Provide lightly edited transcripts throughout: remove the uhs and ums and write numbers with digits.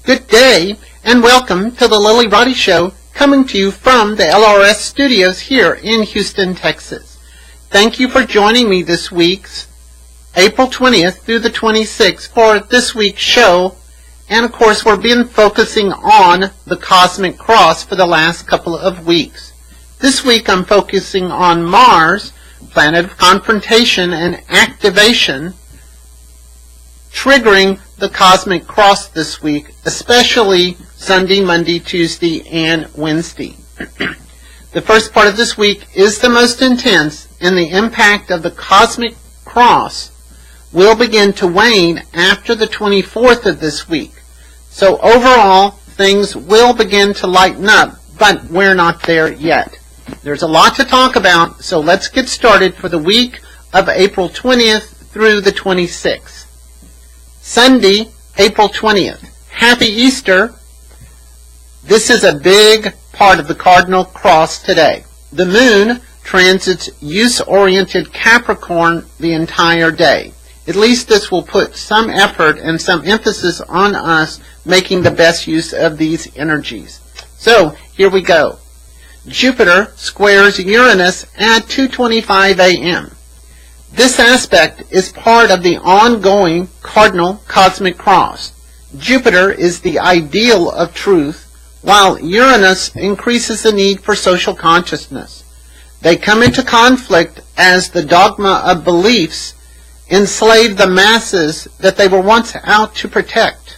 Good day, and welcome to the Lilly Roddy Show, coming to you from the LRS studios here in Houston, Texas. Thank you for joining me this week's April 20th through the 26th for this week's show. And of course, we've been focusing on the cosmic cross for the last couple of weeks. This week I'm focusing on Mars, planet of confrontation and activation, triggering the cosmic cross this week, especially Sunday, Monday, Tuesday, and Wednesday. The first part of this week is the most intense, and the impact of the cosmic cross will begin to wane after the 24th of this week. So overall, things will begin to lighten up, but we're not there yet. There's a lot to talk about, so let's get started for the week of April 20th through the 26th. Sunday, April 20th. Happy Easter. This is a big part of the cardinal cross today. The moon transits use-oriented Capricorn the entire day. At least this will put some effort and some emphasis on us making the best use of these energies. So, here we go. Jupiter squares Uranus at 2:25 a.m. This aspect is part of the ongoing cardinal cosmic cross. Jupiter is the ideal of truth, while Uranus increases the need for social consciousness. They come into conflict as the dogma of beliefs enslave the masses that they were once out to protect.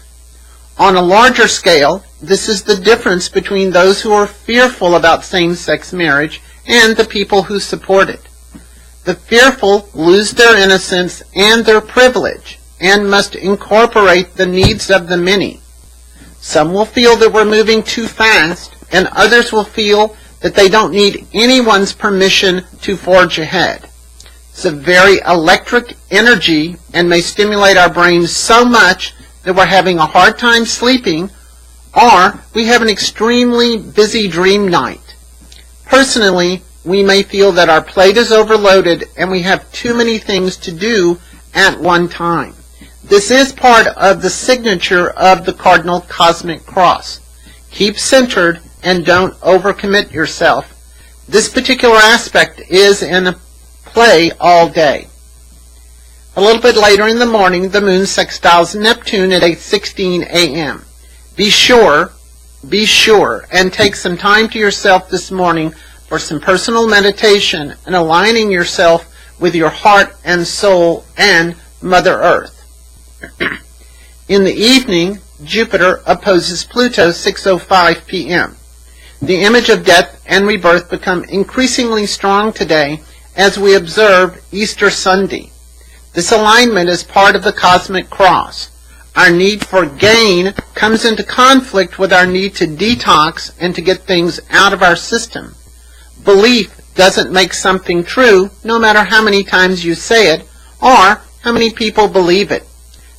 On a larger scale, this is the difference between those who are fearful about same-sex marriage and the people who support it. The fearful lose their innocence and their privilege and must incorporate the needs of the many. Some will feel that we're moving too fast, and others will feel that they don't need anyone's permission to forge ahead. It's a very electric energy and may stimulate our brains so much that we're having a hard time sleeping, or we have an extremely busy dream night. Personally, we may feel that our plate is overloaded and we have too many things to do at one time. This is part of the signature of the cardinal cosmic cross. Keep centered and don't overcommit yourself. This particular aspect is in play all day. A little bit later in the morning, the moon sextiles Neptune at 8:16 a.m. Be sure, and take some time to yourself this morning for some personal meditation and aligning yourself with your heart and soul and Mother Earth. In the evening, Jupiter opposes Pluto 6:05 p.m. The image of death and rebirth become increasingly strong today as we observe Easter Sunday. This alignment is part of the cosmic cross. Our need for gain comes into conflict with our need to detox and to get things out of our system. Belief doesn't make something true, no matter how many times you say it or how many people believe it.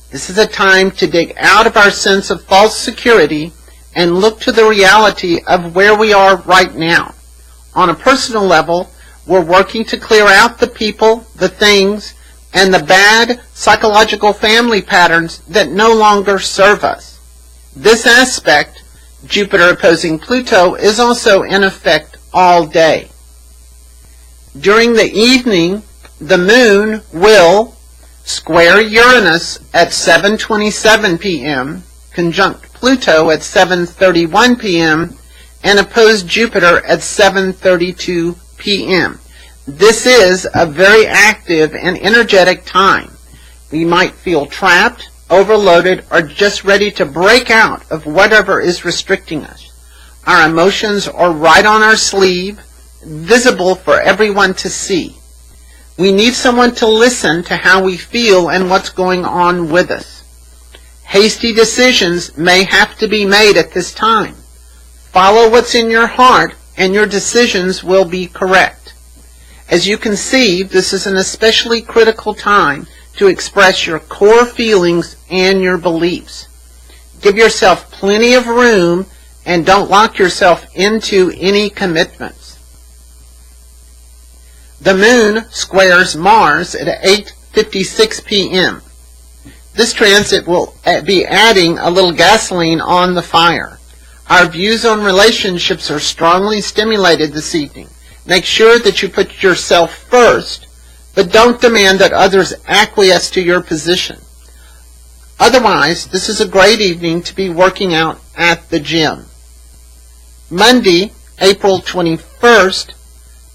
This is a time to dig out of our sense of false security and look to the reality of where we are right now. On a personal level, we're working to clear out the people, the things, and the bad psychological family patterns that no longer serve us. This aspect, Jupiter opposing Pluto, is also in effect all day. During the evening, the moon will square Uranus at 7:27 p.m., conjunct Pluto at 7:31 p.m., and oppose Jupiter at 7:32 p.m. This is a very active and energetic time. We might feel trapped, overloaded, or just ready to break out of whatever is restricting us. Our emotions are right on our sleeve, visible for everyone to see. We need someone to listen to how we feel and what's going on with us. Hasty decisions may have to be made at this time. Follow what's in your heart and your decisions will be correct. As you can see, this is an especially critical time to express your core feelings and your beliefs. Give yourself plenty of room and don't lock yourself into any commitments. The moon squares Mars at 8:56 p.m. This transit will be adding a little gasoline on the fire. Our views on relationships are strongly stimulated this evening. Make sure that you put yourself first, but don't demand that others acquiesce to your position. Otherwise, this is a great evening to be working out at the gym. Monday, April 21st,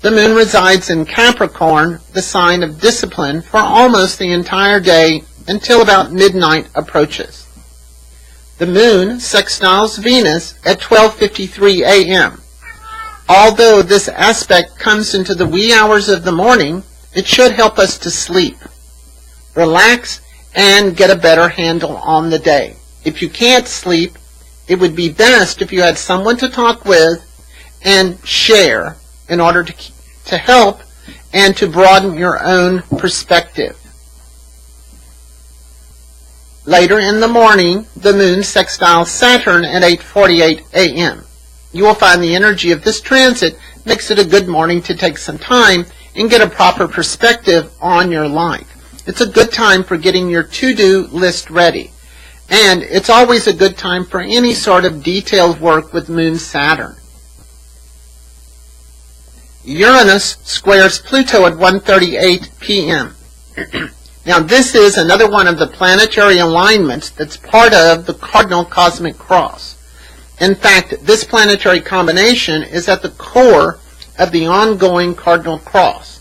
the moon resides in Capricorn, the sign of discipline, for almost the entire day until about midnight approaches. The moon sextiles Venus at 12:53 a.m. Although this aspect comes into the wee hours of the morning, it should help us to sleep, relax, and get a better handle on the day. If you can't sleep, it would be best if you had someone to talk with and share in order to help and to broaden your own perspective. Later in the morning, the moon sextiles Saturn at 8:48 a.m. You will find the energy of this transit makes it a good morning to take some time and get a proper perspective on your life. It's a good time for getting your to-do list ready. And it's always a good time for any sort of detailed work with Moon Saturn. Uranus squares Pluto at 1:38 p.m. Now this is another one of the planetary alignments that's part of the cardinal cosmic cross. In fact, this planetary combination is at the core of the ongoing cardinal cross.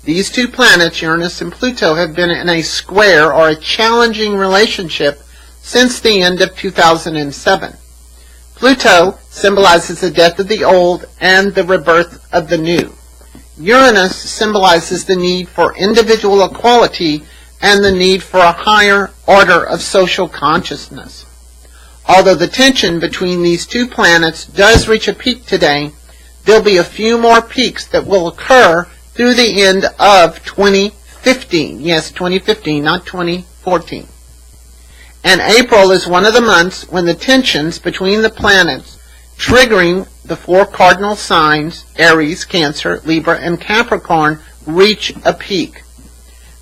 These two planets, Uranus and Pluto, have been in a square or a challenging relationship since the end of 2007. Pluto symbolizes the death of the old and the rebirth of the new. Uranus symbolizes the need for individual equality and the need for a higher order of social consciousness. Although the tension between these two planets does reach a peak today, there'll be a few more peaks that will occur through the end of 2015. Yes, 2015, not 2014. And April is one of the months when the tensions between the planets triggering the four cardinal signs, Aries, Cancer, Libra, and Capricorn, reach a peak.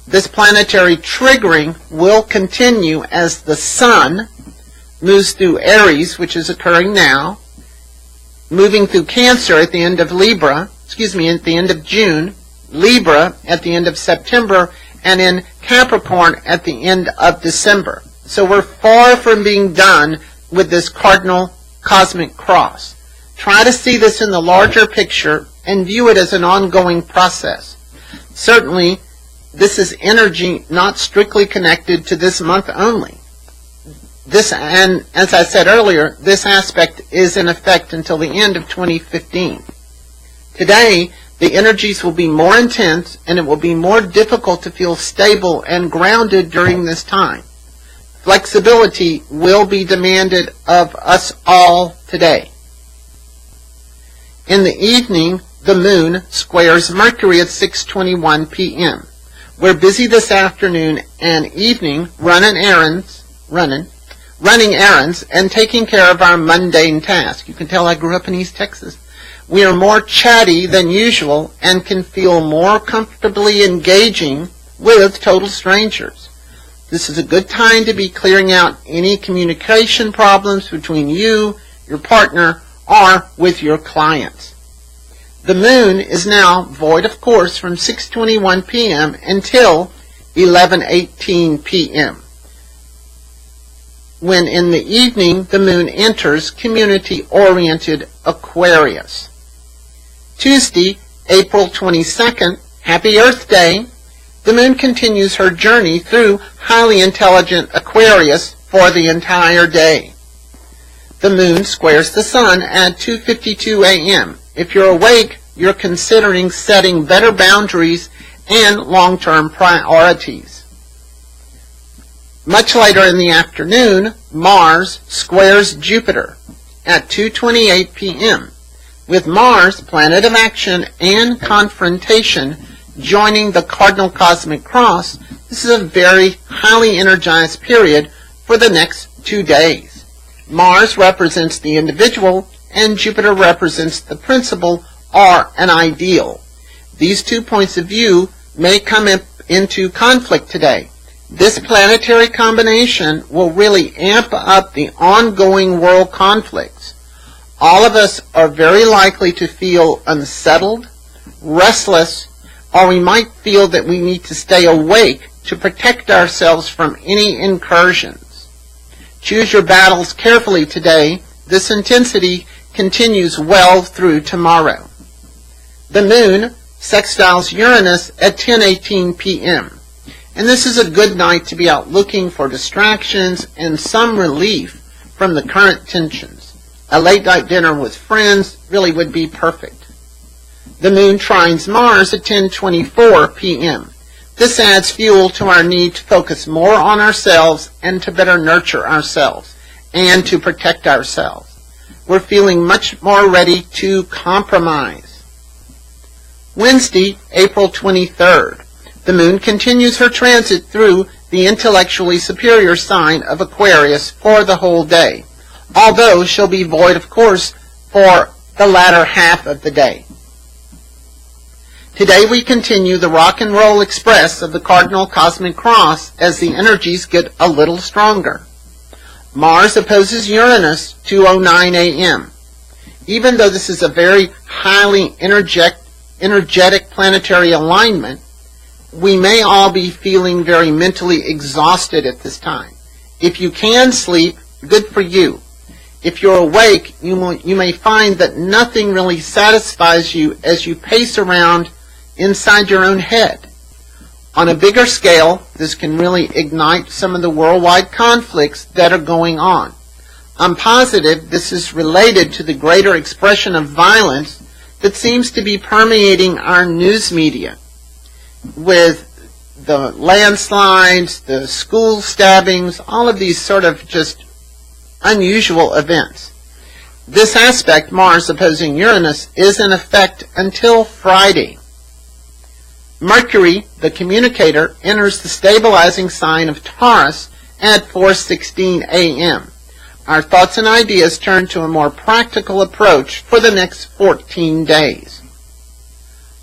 This planetary triggering will continue as the Sun moves through Aries, which is occurring now, moving through Cancer at the end of at the end of June, Libra at the end of September, and in Capricorn at the end of December. So we're far from being done with this cardinal cosmic cross. Try to see this in the larger picture and view it as an ongoing process. Certainly, this is energy not strictly connected to this month only. And as I said earlier, this aspect is in effect until the end of 2015. Today, the energies will be more intense and it will be more difficult to feel stable and grounded during this time. Flexibility will be demanded of us all today. In the evening, the moon squares Mercury at 6:21 p.m. We're busy this afternoon and evening running errands and taking care of our mundane tasks. You can tell I grew up in East Texas. We are more chatty than usual and can feel more comfortably engaging with total strangers. This is a good time to be clearing out any communication problems between you, your partner, or with your clients. The moon is now void, of course, from 6:21 p.m. until 11:18 p.m. when in the evening the moon enters community-oriented Aquarius. Tuesday, April 22nd, Happy Earth Day, the moon continues her journey through highly intelligent Aquarius for the entire day. The moon squares the sun at 2:52 a.m. If you're awake, you're considering setting better boundaries and long-term priorities. Much later in the afternoon, Mars squares Jupiter at 2:28 p.m. with Mars, planet of action and confrontation, joining the cardinal cosmic cross. This is a very highly energized period for the next 2 days. Mars represents the individual and Jupiter represents the principle or an ideal. These 2 points of view may come into conflict today. This planetary combination will really amp up the ongoing world conflicts. All of us are very likely to feel unsettled, restless, or we might feel that we need to stay awake to protect ourselves from any incursions. Choose your battles carefully today. This intensity continues well through tomorrow. The moon sextiles Uranus at 10:18 p.m. And this is a good night to be out looking for distractions and some relief from the current tensions. A late night dinner with friends really would be perfect. The moon trines Mars at 10:24 p.m. This adds fuel to our need to focus more on ourselves and to better nurture ourselves and to protect ourselves. We're feeling much more ready to compromise. Wednesday, April 23rd. The moon continues her transit through the intellectually superior sign of Aquarius for the whole day, although she'll be void, of course, for the latter half of the day. Today we continue the rock and roll express of the cardinal cosmic cross as the energies get a little stronger. Mars opposes Uranus 2:09 a.m. Even though this is a very highly energetic planetary alignment, we may all be feeling very mentally exhausted at this time. If you can sleep, good for you. If you're awake, you may find that nothing really satisfies you as you pace around inside your own head. On a bigger scale, this can really ignite some of the worldwide conflicts that are going on. I'm positive this is related to the greater expression of violence that seems to be permeating our news media, with the landslides, the school stabbings, all of these sort of just unusual events. This aspect, Mars opposing Uranus, is in effect until Friday. Mercury, the communicator, enters the stabilizing sign of Taurus at 4:16 a.m. Our thoughts and ideas turn to a more practical approach for the next 14 days.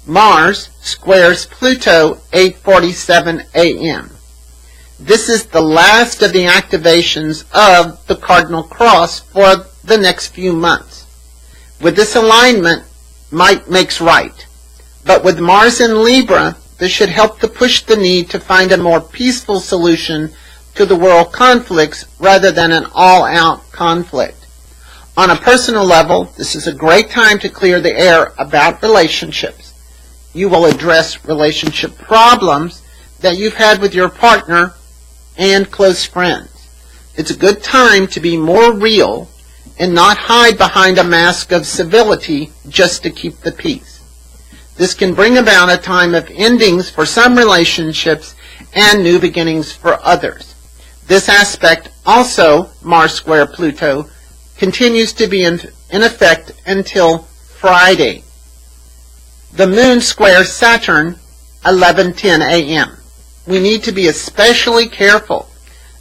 Mars squares Pluto 8:47 a.m. This is the last of the activations of the cardinal cross for the next few months. With this alignment, might makes right. But with Mars in Libra, this should help to push the need to find a more peaceful solution to the world conflicts rather than an all-out conflict. On a personal level, this is a great time to clear the air about relationships. You will address relationship problems that you've had with your partner and close friends. It's a good time to be more real and not hide behind a mask of civility just to keep the peace. This can bring about a time of endings for some relationships and new beginnings for others. This aspect, also Mars square Pluto, continues to be in effect until Friday. The moon squares Saturn 11:10 a.m. We need to be especially careful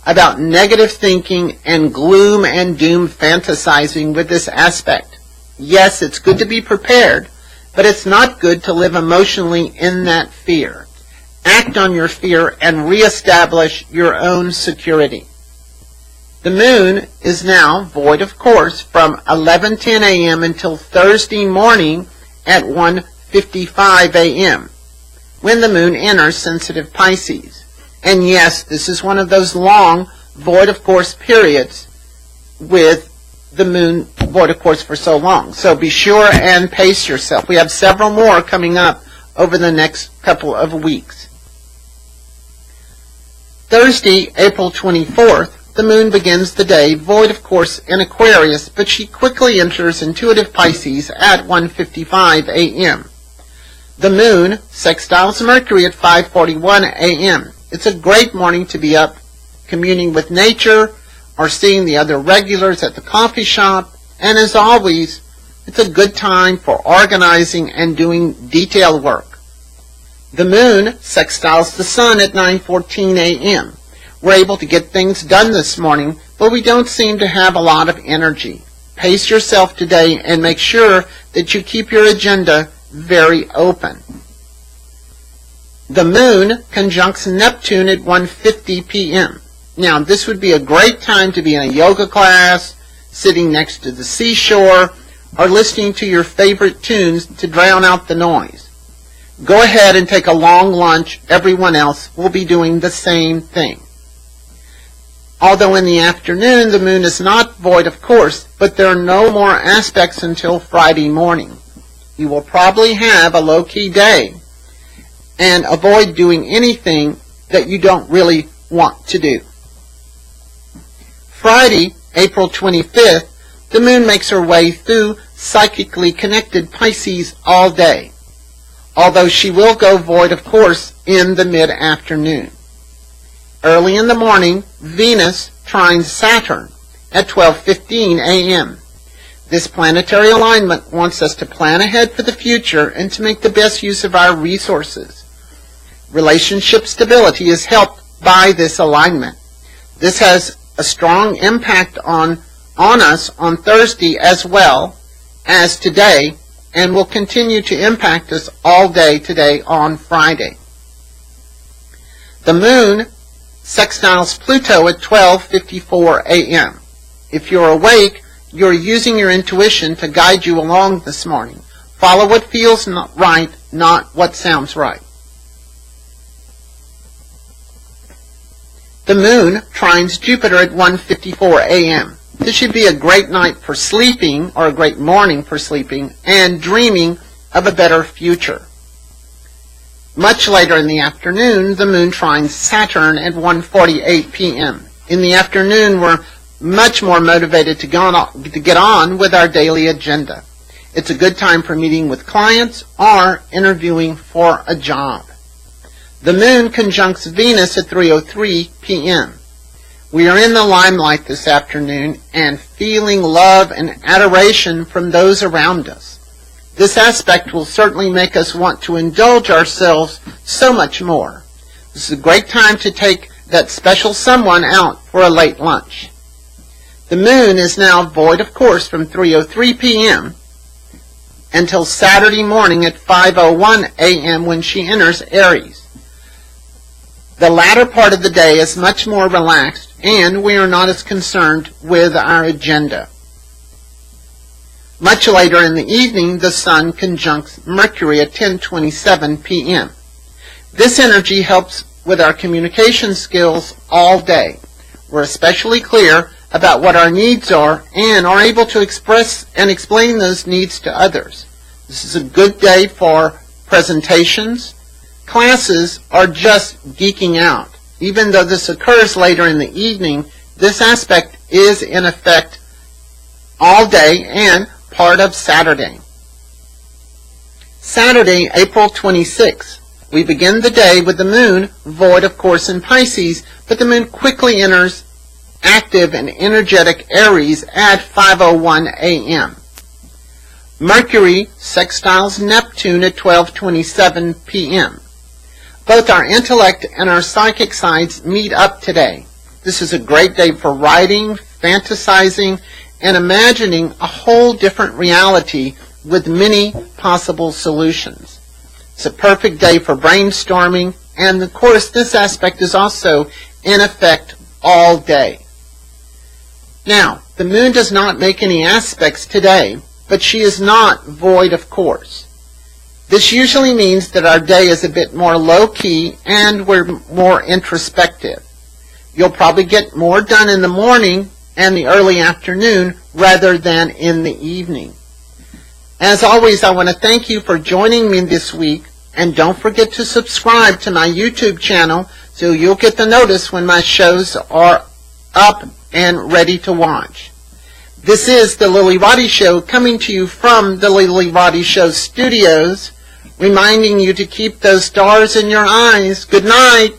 about negative thinking and gloom and doom fantasizing with this aspect. Yes, it's good to be prepared, but it's not good to live emotionally in that fear. Act on your fear and reestablish your own security. The moon is now void, of course, from 11:10 a.m. until Thursday morning at 1:55 a.m., when the moon enters sensitive Pisces. And yes, this is one of those long, void, of course, periods with the moon void, of course, for so long. So be sure and pace yourself. We have several more coming up over the next couple of weeks. Thursday, April 24th, the moon begins the day, void, of course, in Aquarius, but she quickly enters intuitive Pisces at 1:55 a.m. The moon sextiles Mercury at 5:41 a.m. It's a great morning to be up, communing with nature, or seeing the other regulars at the coffee shop, and as always, it's a good time for organizing and doing detail work. The moon sextiles the sun at 9:14 a.m. We're able to get things done this morning, but we don't seem to have a lot of energy. Pace yourself today and make sure that you keep your agenda very open. The moon conjuncts Neptune at 1:50 p.m. Now, this would be a great time to be in a yoga class, sitting next to the seashore, or listening to your favorite tunes to drown out the noise. Go ahead and take a long lunch. Everyone else will be doing the same thing. Although in the afternoon the moon is not void of course, but there are no more aspects until Friday morning. You will probably have a low-key day and avoid doing anything that you don't really want to do. Friday, April 25th, the moon makes her way through psychically connected Pisces all day, although she will go void of course in the mid-afternoon. Early in the morning, Venus trines Saturn at 12:15 a.m. This planetary alignment wants us to plan ahead for the future and to make the best use of our resources. Relationship stability is helped by this alignment. This has a strong impact on us on Thursday as well as today, and will continue to impact us all day today on Friday. The moon sextiles Pluto at 12:54 a.m. If you're awake, you're using your intuition to guide you along this morning. Follow what feels right, not what sounds right. The moon trines Jupiter at 1:54 a.m. This should be a great night for sleeping, or a great morning for sleeping, and dreaming of a better future. Much later in the afternoon, the moon trines Saturn at 1:48 p.m. In the afternoon, we're much more motivated to get on with our daily agenda. It's a good time for meeting with clients or interviewing for a job. The moon conjuncts Venus at 3:03 p.m. We are in the limelight this afternoon and feeling love and adoration from those around us. This aspect will certainly make us want to indulge ourselves so much more. This is a great time to take that special someone out for a late lunch. The moon is now void of course from 3:03 p.m. until Saturday morning at 5:01 a.m. when she enters Aries. The latter part of the day is much more relaxed, and we are not as concerned with our agenda. Much later in the evening, the Sun conjuncts Mercury at 10:27 p.m. This energy helps with our communication skills all day. We're especially clear about what our needs are and are able to express and explain those needs to others. This is a good day for presentations, classes, or just geeking out. Even though this occurs later in the evening, this aspect is in effect all day and part of Saturday. Saturday, April 26th. We begin the day with the moon void of course in Pisces, but the moon quickly enters active and energetic Aries at 5:01 a.m. Mercury sextiles Neptune at 12:27 p.m. Both our intellect and our psychic sides meet up today. This is a great day for writing, fantasizing, and imagining a whole different reality with many possible solutions. It's a perfect day for brainstorming, and of course this aspect is also in effect all day. Now, the moon does not make any aspects today, but she is not void of course. This usually means that our day is a bit more low-key and we're more introspective. You'll probably get more done in the morning and the early afternoon rather than in the evening. As always, I want to thank you for joining me this week, and don't forget to subscribe to my YouTube channel so you'll get the notice when my shows are up and ready to watch. This is the Lilly Roddy Show, coming to you from the Lilly Roddy Show studios, reminding you to keep those stars in your eyes. Good night.